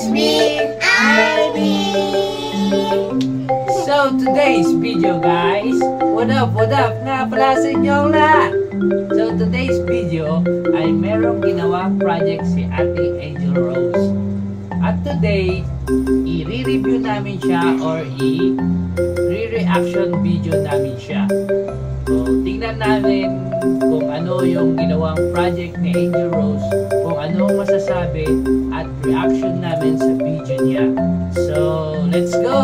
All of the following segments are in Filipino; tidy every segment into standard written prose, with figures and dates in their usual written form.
So today's video guys, what up nga pala sa inyong lahat. So today's video ay merong ginawang project si Ate Angel Rose. At today, i-review namin siya or i-reaction video namin siya. So tingnan namin kung ano yung ginawang project ni Angel Rose, kung ano masasabi at reaction namin sa video niya. So let's go!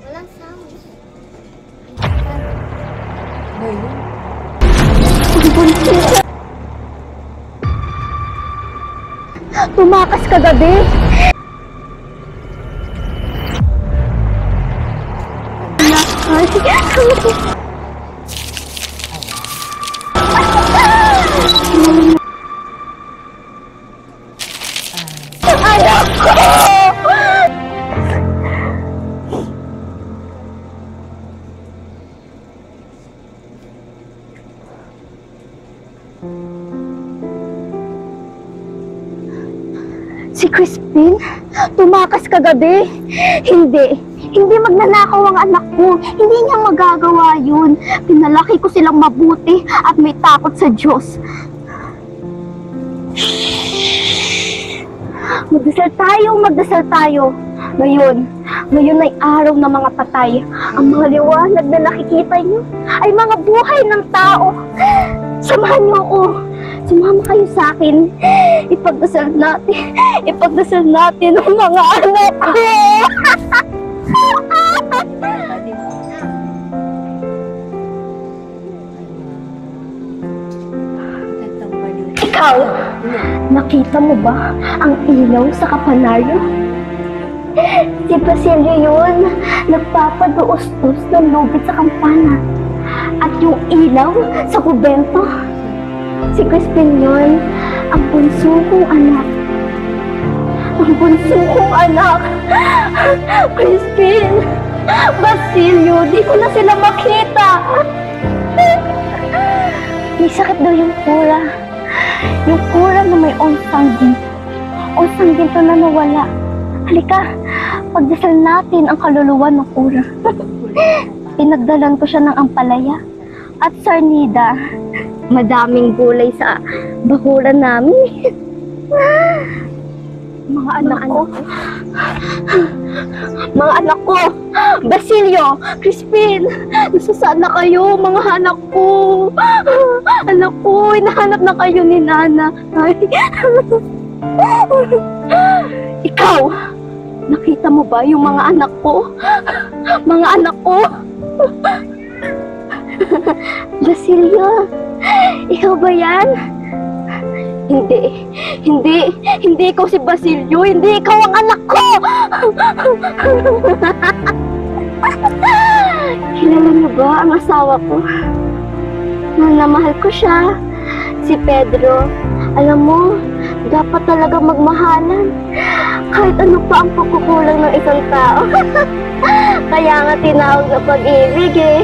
Walang sound. Tumakas ka gabi. Anak ko! Si Crispin, tumakas kagabi. Hindi magnanakaw ang anak ko. Hindi niya magagawa yun. Pinalaki ko silang mabuti at may takot sa Diyos. Magdasal tayo. Ngayon ay araw ng mga patay. Ang mga liwanag na nakikita niyo ay mga buhay ng tao. Samahan niyo ako. Sumama kayo sa akin. Ipagdasal natin ang mga anak ko. Ikaw, nakita mo ba ang ilaw sa kapanaryo? Si Basilio yun, nagpapaduos-dos ng lubid sa kampana. At yung ilaw sa kubento, si Crispin yun, ang bunso kong anak. Crispin, Basilio, di ko na sila makita. May sakit daw yung kura. Yung kura na may onsang ginto. Onsang ginto na nawala. Halika, pagdasal natin ang kaluluwa ng kura. Pinagdalan ko siya ng ampalaya at sarnida. Madaming gulay sa bakuran namin. Mga anak ko, Basilio, Crispin, nasasaan na kayo, mga anak ko. Anak ko, hinahanap na kayo ni Nana. Ikaw, nakita mo ba yung mga anak ko? Mga anak ko? Basilio, ikaw ba yan? Hindi ikaw si Basilio, hindi ikaw ang anak ko! Kilala mo ba ang asawa ko? Namahal ko siya, si Pedro. Alam mo, dapat talaga magmahalan. Kahit ano pa ang pagkukulang ng isang tao. Kaya nga tinawag na pag-ibig eh.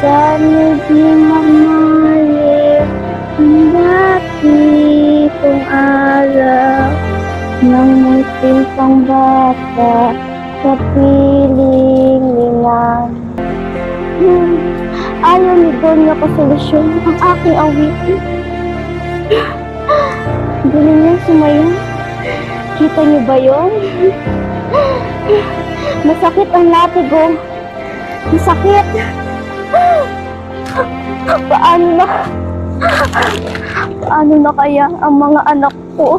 Sana di mamali ang dati kong araw ng munting pang bata sa piling nilang. Ayaw ni Don na kasolusyon ang aking awitin. Galing niya sumayo. Kita niyo ba yun? Masakit ang latigo. Masakit. Paano na kaya ang mga anak ko?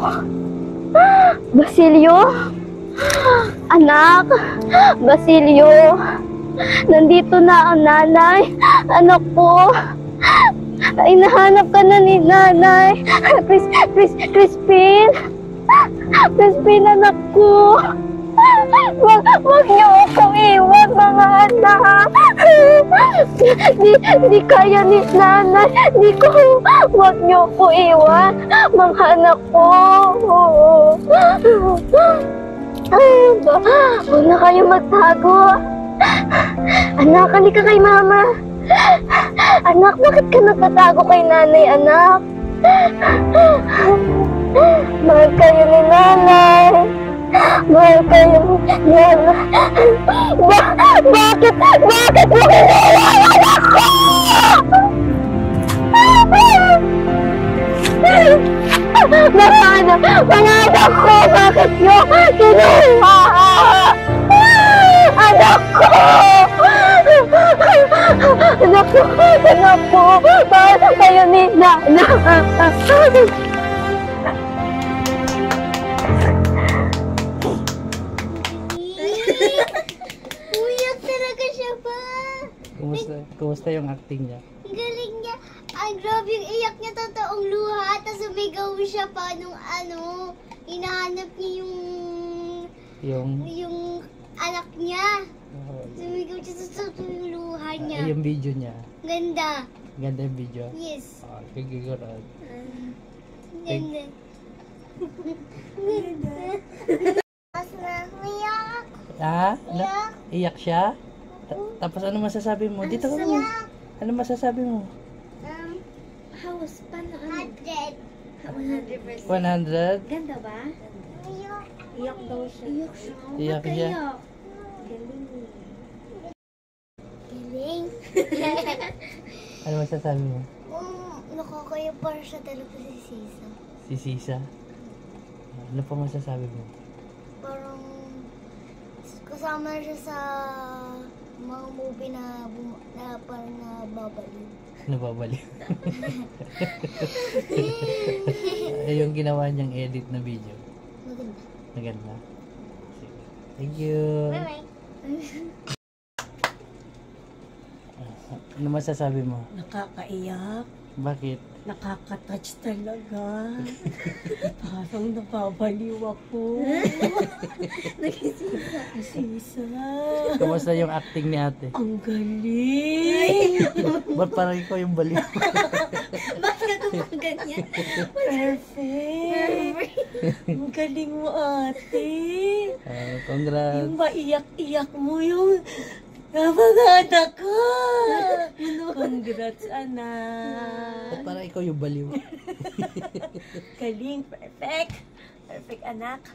Basilio? Anak? Basilio? Nandito na ang nanay. Anak ko. Hinahanap ka na ni nanay. Crispin? Crispin, anak ko. Wag niyo akong iwan, mga anak. Di kaya ni nanay. Wag niyo ako iwan, mga anak ko. Huwag na kayo magtago. Anak, halika kay mama. Anak, bakit ka nagtatago kay nanay, anak? Mahal kayo ni nanay. Mahal kayo ni nanay. Bakit mo kinuha yung anak ko? Mga anak ko, bakit nyo kinuha? Anak ko! Anak ko, mahal kayo ni nanay. Uyak talaga siya ba? Kumusta yung acting niya? Ang galing niya. Ay, grabe yung iyak niya, totoong luha. Tapos sumigaw siya pa nung hinahanap niya yung anak niya. Sumigaw siya sa totoong luha niya. Yung video niya. Ganda. Ganda yung video? Yes. Kagigurad. Ganda. Mas na, uyak. Ah? Iyak. Iyak siya? Tapos ano masasabi mo? Dito ka mo. Iyak. Ano masasabi mo? House, paano? 100. 100%. 100? Ganda ba? Iyak. Iyak daw siya. Iyak siya. Iyak siya. Galing. Ano masasabi mo? Nakakaya para siya talaga si Sisa. Si Sisa? Ano pa masasabi mo? Parang kasama na siya sa mga movie na parang nababaliw. Nababaliw. Yung ginawa niyang edit na video. Maganda. Maganda. Sige. Thank you. Bye-bye. Ano masasabi mo? Nakakaiyak. Bakit? Nakaka-touch talaga. Parang napabaliw ako. Sisa. Kumusta yung acting ni ate? Ang galing. Ba't parang ikaw yung baliw? Bakit ako ganyan? Perfect. Ang galing mo, ate. Congrats. Yung maiyak-iyak mo yung mga anak ko. Congrats, anak. Ba't parang ikaw yung baliw? Galing. Perfect. Perfect, anak.